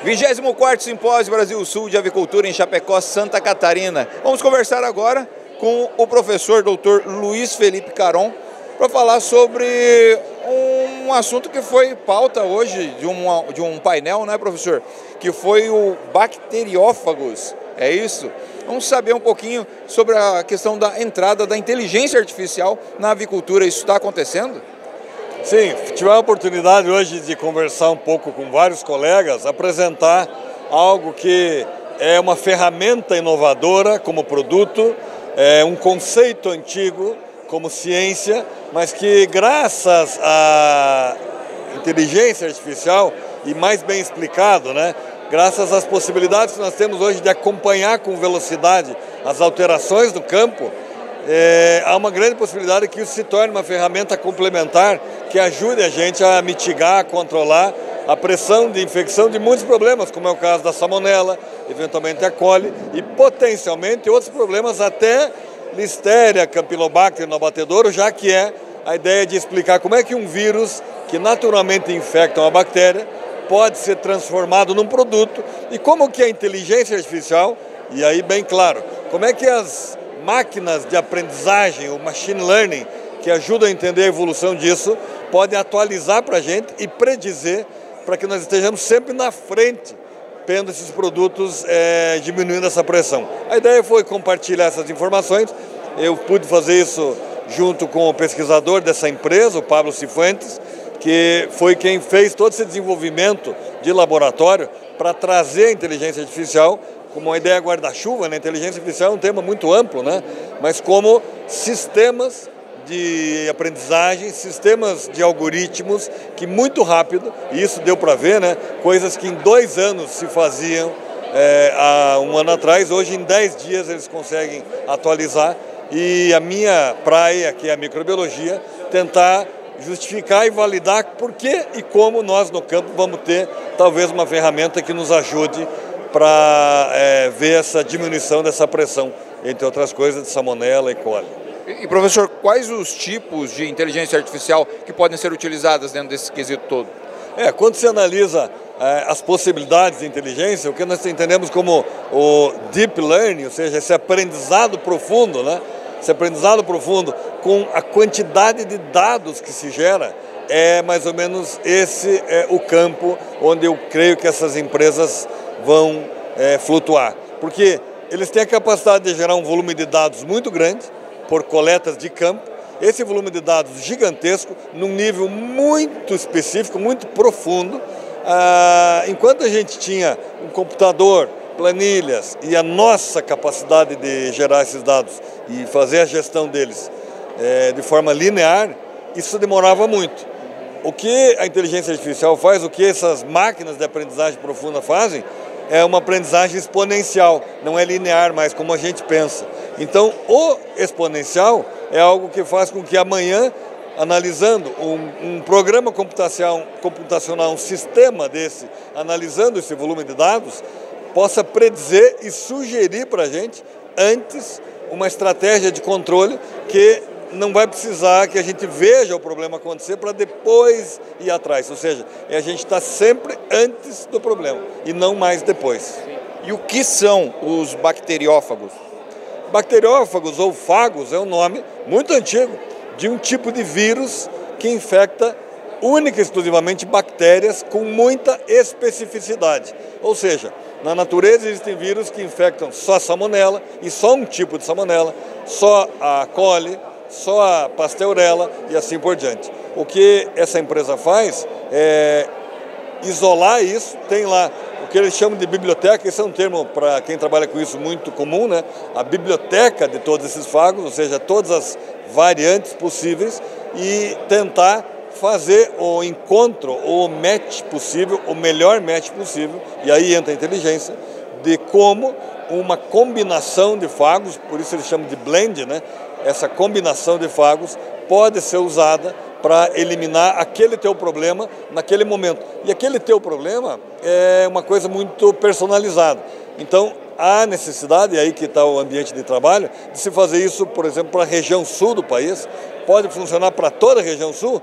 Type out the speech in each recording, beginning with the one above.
24º Simpósio Brasil Sul de Avicultura em Chapecó, Santa Catarina. Vamos conversar agora com o professor Dr. Luiz Felipe Caron para falar sobre um assunto que foi pauta hoje de um painel, né, professor? Que foi o bacteriófagos, é isso? Vamos saber um pouquinho sobre a questão da entrada da inteligência artificial na avicultura. Isso está acontecendo? Sim, tive a oportunidade hoje de conversar um pouco com vários colegas, apresentar algo que é uma ferramenta inovadora como produto, é um conceito antigo como ciência, mas que graças à inteligência artificial, e mais bem explicado, né, graças às possibilidades que nós temos hoje de acompanhar com velocidade as alterações do campo, há uma grande possibilidade que isso se torne uma ferramenta complementar que ajude a gente a mitigar, a controlar a pressão de infecção de muitos problemas, como é o caso da salmonela, eventualmente a coli e potencialmente outros problemas, até Listeria, Campylobacter no abatedouro, já que é a ideia de explicar como é que um vírus que naturalmente infecta uma bactéria pode ser transformado num produto e como que a inteligência artificial, e aí bem claro, como é que as máquinas de aprendizagem, o machine learning, que ajudam a entender a evolução disso, podem atualizar para a gente e predizer para que nós estejamos sempre na frente, tendo esses produtos diminuindo essa pressão. A ideia foi compartilhar essas informações, eu pude fazer isso junto com o pesquisador dessa empresa, o Pablo Cifuentes, que foi quem fez todo esse desenvolvimento de laboratório para trazer a inteligência artificial como uma ideia guarda-chuva, né? Inteligência artificial é um tema muito amplo, né? Mas como sistemas de aprendizagem, sistemas de algoritmos que muito rápido, e isso deu para ver, né? Coisas que em 2 anos se faziam há um ano atrás, hoje em 10 dias eles conseguem atualizar. E a minha praia, que é a microbiologia, tentar justificar e validar por que e como nós no campo vamos ter talvez uma ferramenta que nos ajude para ver essa diminuição dessa pressão, entre outras coisas, de salmonela e coli. E professor, quais os tipos de inteligência artificial que podem ser utilizadas dentro desse quesito todo? Quando se analisa as possibilidades de inteligência, o que nós entendemos como o deep learning, ou seja, esse aprendizado profundo, né? Esse aprendizado profundo com a quantidade de dados que se gera, mais ou menos esse o campo onde eu creio que essas empresas vão flutuar. Porque eles têm a capacidade de gerar um volume de dados muito grande, por coletas de campo, esse volume de dados gigantesco, num nível muito específico, muito profundo. Enquanto a gente tinha um computador, planilhas e a nossa capacidade de gerar esses dados e fazer a gestão deles de forma linear, isso demorava muito. O que a inteligência artificial faz, o que essas máquinas de aprendizagem profunda fazem, é uma aprendizagem exponencial, não é linear mais como a gente pensa. Então, o exponencial é algo que faz com que amanhã, analisando um programa computacional, um sistema desse, analisando esse volume de dados, possa predizer e sugerir para a gente, antes, uma estratégia de controle que não vai precisar que a gente veja o problema acontecer para depois ir atrás. Ou seja, a gente está sempre antes do problema e não mais depois. E o que são os bacteriófagos? Bacteriófagos ou fagos é um nome muito antigo de um tipo de vírus que infecta única e exclusivamente bactérias com muita especificidade. Ou seja, na natureza existem vírus que infectam só a salmonela e só um tipo de salmonela, só a coli, só a pasteurella e assim por diante. O que essa empresa faz é isolar isso, tem lá o que eles chamam de biblioteca, esse é um termo para quem trabalha com isso muito comum, né? A biblioteca de todos esses fagos, ou seja, todas as variantes possíveis e tentar fazer o encontro, o match possível, o melhor match possível, e aí entra a inteligência, de como uma combinação de fagos, por isso eles chamam de blend, né? Essa combinação de fagos pode ser usada para eliminar aquele teu problema naquele momento. E aquele teu problema é uma coisa muito personalizada. Então, há necessidade, e aí que está o ambiente de trabalho, de se fazer isso, por exemplo, para a região sul do país. Pode funcionar para toda a região sul?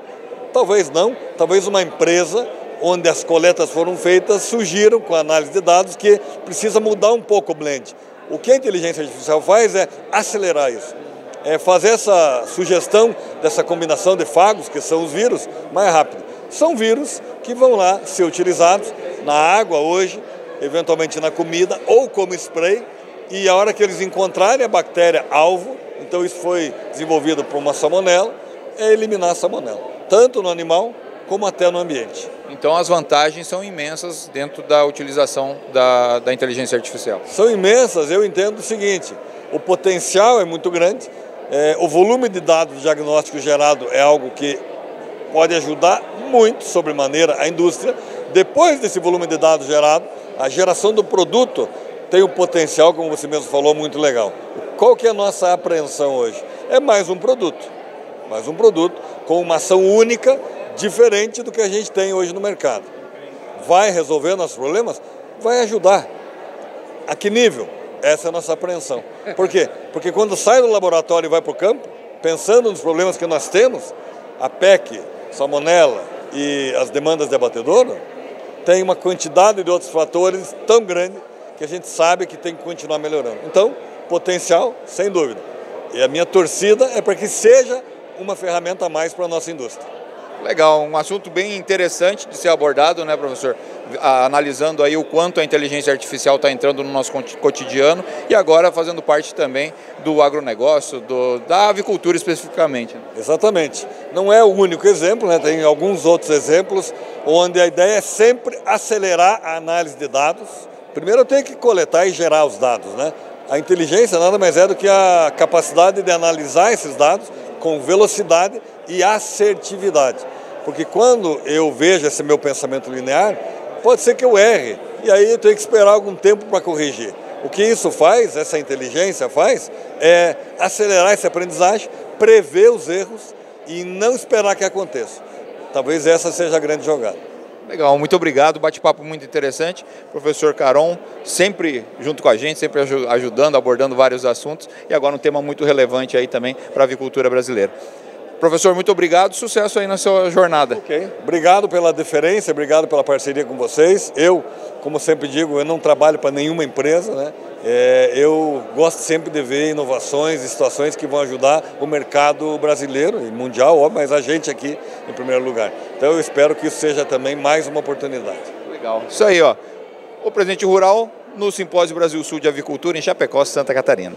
Talvez não. Talvez uma empresa onde as coletas foram feitas, surgiram com a análise de dados que precisa mudar um pouco o blend. O que a inteligência artificial faz é acelerar isso, é fazer essa sugestão dessa combinação de fagos, que são os vírus, mais rápido. São vírus que vão lá ser utilizados na água hoje, eventualmente na comida ou como spray, e a hora que eles encontrarem a bactéria alvo, então isso foi desenvolvido por uma salmonela, é eliminar a salmonela, tanto no animal como até no ambiente. Então as vantagens são imensas dentro da utilização da inteligência artificial. São imensas, eu entendo o seguinte, o potencial é muito grande, o volume de dados diagnósticos gerado é algo que pode ajudar muito, sobremaneira, a indústria. Depois desse volume de dados gerado, a geração do produto tem um potencial, como você mesmo falou, muito legal. Qual que é a nossa apreensão hoje? É mais um produto com uma ação única, diferente do que a gente tem hoje no mercado. Vai resolver nossos problemas? Vai ajudar. A que nível? Essa é a nossa apreensão. Por quê? Porque quando sai do laboratório e vai para o campo, pensando nos problemas que nós temos, a PEC, salmonela e as demandas de abatedouro, tem uma quantidade de outros fatores tão grande que a gente sabe que tem que continuar melhorando. Então, potencial, sem dúvida. E a minha torcida é para que seja uma ferramenta a mais para a nossa indústria. Legal, um assunto bem interessante de ser abordado, né, professor? Analisando aí o quanto a inteligência artificial está entrando no nosso cotidiano e agora fazendo parte também do agronegócio, da avicultura especificamente. Exatamente. Não é o único exemplo, né? Tem alguns outros exemplos onde a ideia é sempre acelerar a análise de dados. Primeiro eu tenho que coletar e gerar os dados, né? A inteligência nada mais é do que a capacidade de analisar esses dados com velocidade e assertividade. Porque quando eu vejo esse meu pensamento linear, pode ser que eu erre, e aí eu tenho que esperar algum tempo para corrigir. O que isso faz, essa inteligência faz, é acelerar essa aprendizagem, prever os erros e não esperar que aconteça. Talvez essa seja a grande jogada. Legal, muito obrigado, bate-papo muito interessante. Professor Caron, sempre junto com a gente, sempre ajudando, abordando vários assuntos, e agora um tema muito relevante aí também para a avicultura brasileira. Professor, muito obrigado, sucesso aí na sua jornada. Ok, obrigado pela deferência, obrigado pela parceria com vocês. Eu, como sempre digo, eu não trabalho para nenhuma empresa, né? Eu gosto sempre de ver inovações e situações que vão ajudar o mercado brasileiro e mundial, óbvio, mas a gente aqui em primeiro lugar. Então eu espero que isso seja também mais uma oportunidade. Legal. Isso aí, ó. O Presidente Rural no Simpósio Brasil Sul de Avicultura em Chapecó, Santa Catarina.